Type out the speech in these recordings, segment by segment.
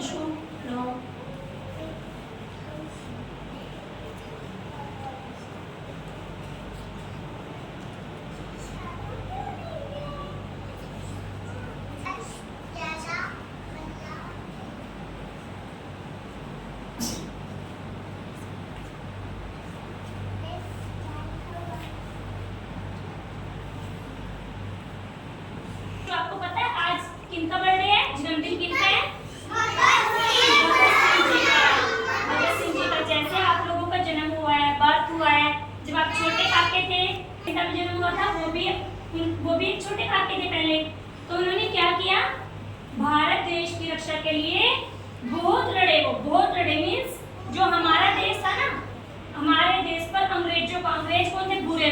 अंशु लो। आपको पता है आज किनका बर्थडे है, जन्मदिन किनका है? भगत सिंह जी का। जैसे आप लोगों का जन्म हुआ है, बर्थ हुआ है, जब आप छोटे काके थे, पिता में जन्म हुआ था, वो भी एक छोटे काके थे पहले। तो उन्होंने क्या किया, भारत देश की रक्षा के लिए बहुत लड़े। वो बहुत लड़े मीन्स जो हमारा देश था ना, हमारे देश पर अंग्रेजों का, अंग्रेज कौन थे? बुरे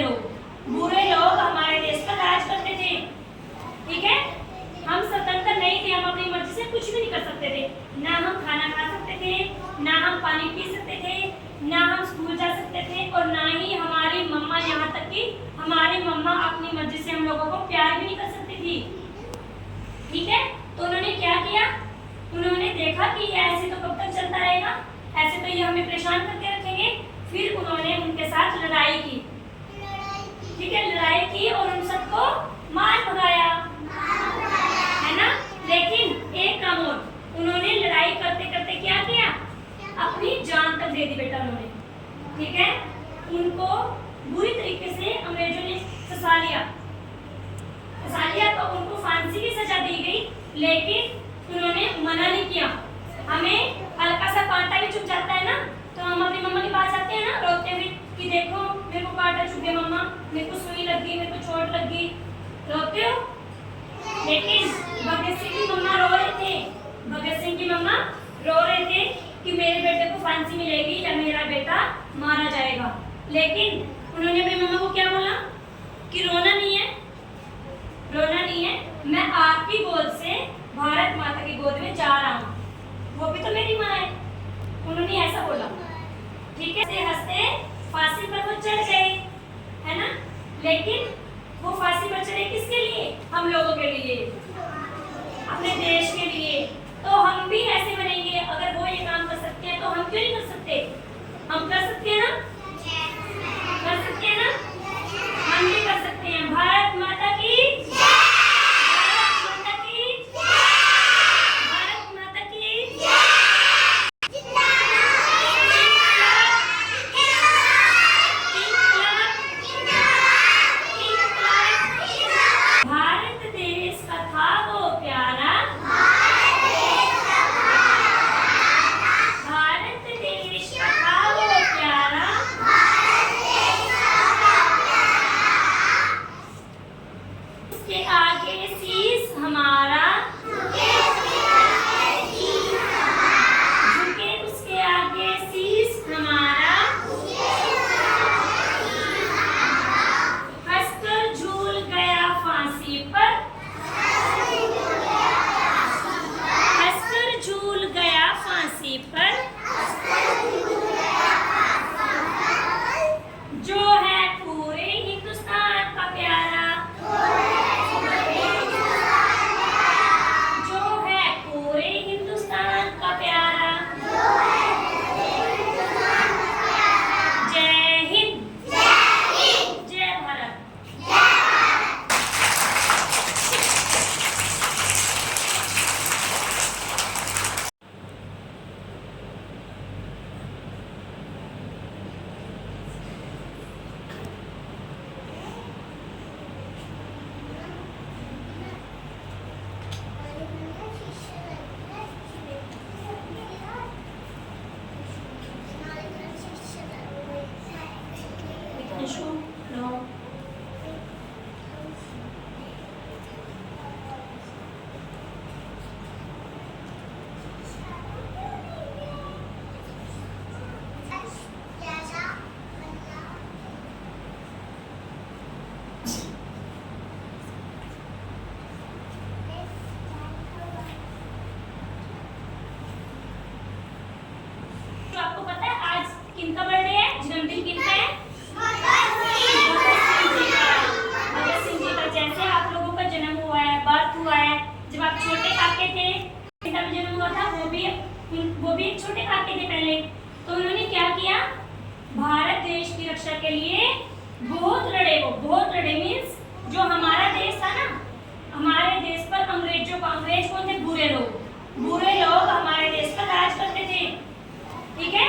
लोग हमारे देश पर राज करते थे। ठीक है, हम स्वतंत्र नहीं थे, हम अपनी मर्जी से कुछ भी नहीं कर सकते थे। ना हम खाना खा सकते थे, ना हम पानी पी सकते थे, ना हम स्कूल जा सकते थे, और ना ही हमारी मम्मा, यहाँ तक कि हमारी मम्मा अपनी मर्जी से हम लोगों को प्यार भी नहीं कर सकती थी। ठीक है, तो उन्होंने क्या किया, उन्होंने देखा कि ये ऐसे तो कब तक चलता रहेगा, ऐसे तो ये हमें परेशान करके रखेंगे। फिर उन्होंने उनके साथ लड़ाई की। ठीक है, लड़ाई की और उन सबको मार भगाया, है ना। लेकिन एक काम और, उन्होंने लड़ाई करते करते क्या किया, अपनी जान तक दे दी बेटा उन्होंने। ठीक है, उनको बुरी तरीके से अंग्रेजों ने फंसा लिया तो उनको फांसी की सजा दी गई। लेकिन उन्होंने मना नहीं किया। हमें हल्का सा कांटा भी चुभ जाता है ना, तो हम अपनी मम्मा के पास आते हैं ना रोते हुए कि देखो मेरे को कांटा चुभ गया मम्मा, मेरे को सुई लग गई, मेरे को चोट लग गई, रोते हो। लेकिन भगत सिंह की मम्मा रो रहे थे, भगत सिंह की मम्मा रो रहे थे कि मेरे बेटे को फांसी मिलेगी या मेरा बेटा मारा जाएगा। लेकिन उन्होंने अपनी मम्मा को क्या बोला कि रोना नहीं है, मैं आपकी गोद से भारत माता की गोद में जा रहा हूँ, वो भी तो मेरी माँ है। उन्होंने ऐसा बोला। ठीक है, हंसते हंसते फांसी पर वो चढ़ गए, है ना। लेकिन वो फांसी पर चढ़े किसके लिए? हम लोगों के लिए, अपने देश के लिए। तो हम भी ऐसे बनेंगे, अगर वो ये काम कर सकते हैं तो हम क्यों नहीं कर सकते? हम कर सकते हैं ना, कर सकते हैं ना, हम भी कर सकते हैं। भारत माता की जय, भारत माता की जय, भारत माता की जय। भारत देश का था वो प्यारा, भारत देश का था वो प्यारा, उसके आगे शीश हमारा झुके, उसके आगे शीश हमारा, हंसकर झूल गया फांसी पर, हंसकर झूल गया फांसी पर, जो है पूरे हिंदुस्तान का प्यारा, रक्षा के लिए बहुत लड़े। वो बहुत लड़े मीन्स जो हमारा देश था ना, हमारे देश पर अंग्रेज कौन थे? बुरे लोग हमारे देश पर राज करते थे। ठीक है,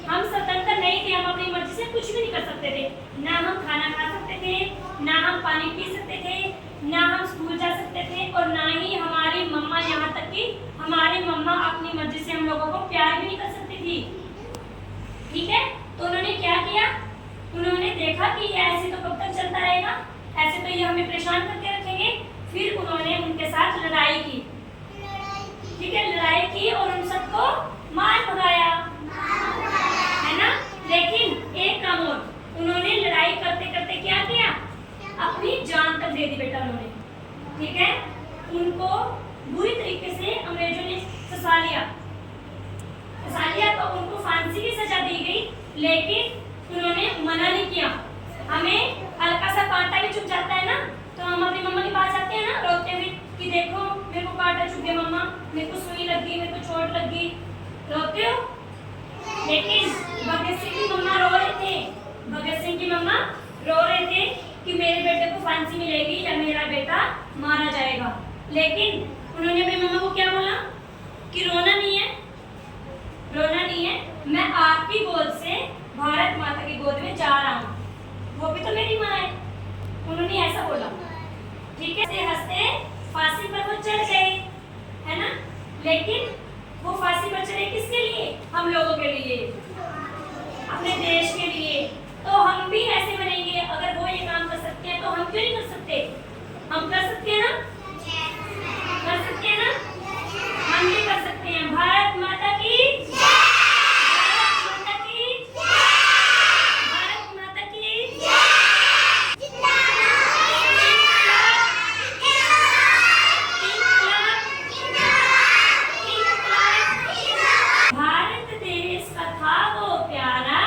हम स्वतंत्र नहीं थे, हम अपनी मर्जी से कुछ भी नहीं कर सकते थे। ना हम खाना खा सकते थे, ना हम पानी पी सकते थे, ना हम स्कूल जा सकते थे, और ना ही हमारी मम्मा, यहाँ तक कि हमारी मम्मा अपनी मर्जी से हम लोगों को प्यार भी नहीं कर सकती थी। ठीक है, तो उन्होंने क्या किया? उन्होंने देखा कि ये ऐसे तो कब तक चलता रहेगा, ऐसे तो ये हमें परेशान करके रखेंगे। फिर उन्होंने उनके साथ लड़ाई की। ठीक है, लड़ाई की और उन सबको मार भगाया, है ना। लेकिन एक काम और, उन्होंने लड़ाई करते करते क्या किया? अपनी जान तक दे दी बेटा उन्होंने। ठीक है, उनको बुरी तरीके से अंग्रेजों ने फंसा लिया तो उनको फांसी की सजा दी गई। लेकिन उन्होंने मना नहीं किया। हमें हल्का सा कांटा भी चुभ जाता है ना, तो हम अपनी मम्मा के पास जाते हैं ना रोते हुए कि देखो मेरे को कांटा चुभ गया मम्मा, मेरे को सुई लग गई, मेरे को चोट लग गई, रोते हो। लेकिन भगत सिंह की मम्मा रो रहे थे, भगत सिंह की मम्मा रो रहे थे कि मेरे बेटे को फांसी मिलेगी या मेरा बेटा मारा जाएगा। लेकिन उन्होंने अपनी मम्मा को क्या बोला कि रोना नहीं है, मैं आपकी गोद से भारत माता की गोद में जा रहा हूँ, वो भी तो मेरी माँ है। उन्होंने ऐसा बोला। ठीक है, हंसते हंसते फांसी पर वो चढ़ गए, है ना। लेकिन वो फांसी पर चढ़े किसके लिए? हम लोगों के लिए, अपने देश के लिए। तो हम भी ऐसे बनेंगे, अगर वो ये काम कर सकते हैं तो हम क्यों नहीं कर सकते? हम कर सकते हैं ना, कर सकते हैं ना, हम भी कर सकते हैं। भारत माता की जय, भारत माता की जय, भारत माता की जय, भारत देश का था वो प्यारा,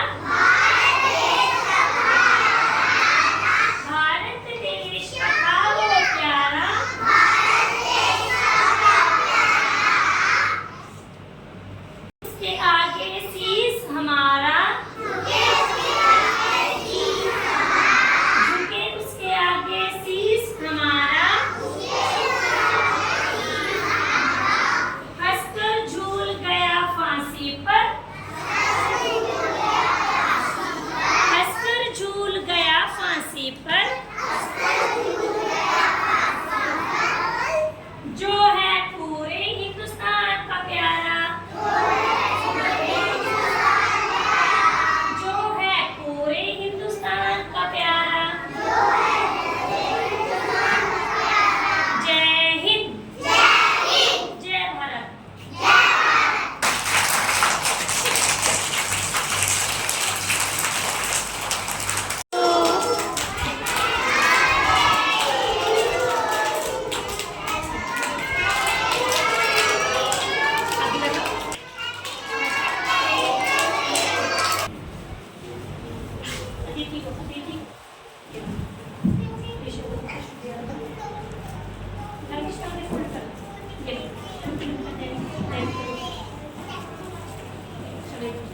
भारत देश का था वो प्यारा, उसके आगे शीश हमारा झुके, उसके आगे शीश हमारा, हंसकर झूल गया फांसी पर, हंसकर झूल गया फांसी पर, जो है पूरे हिंदुस्तान का प्यारा, जो है पूरे हिंदुस्तान का प्यारा। जय हिंद, जय भारत। अतिथि को अतिथि चलो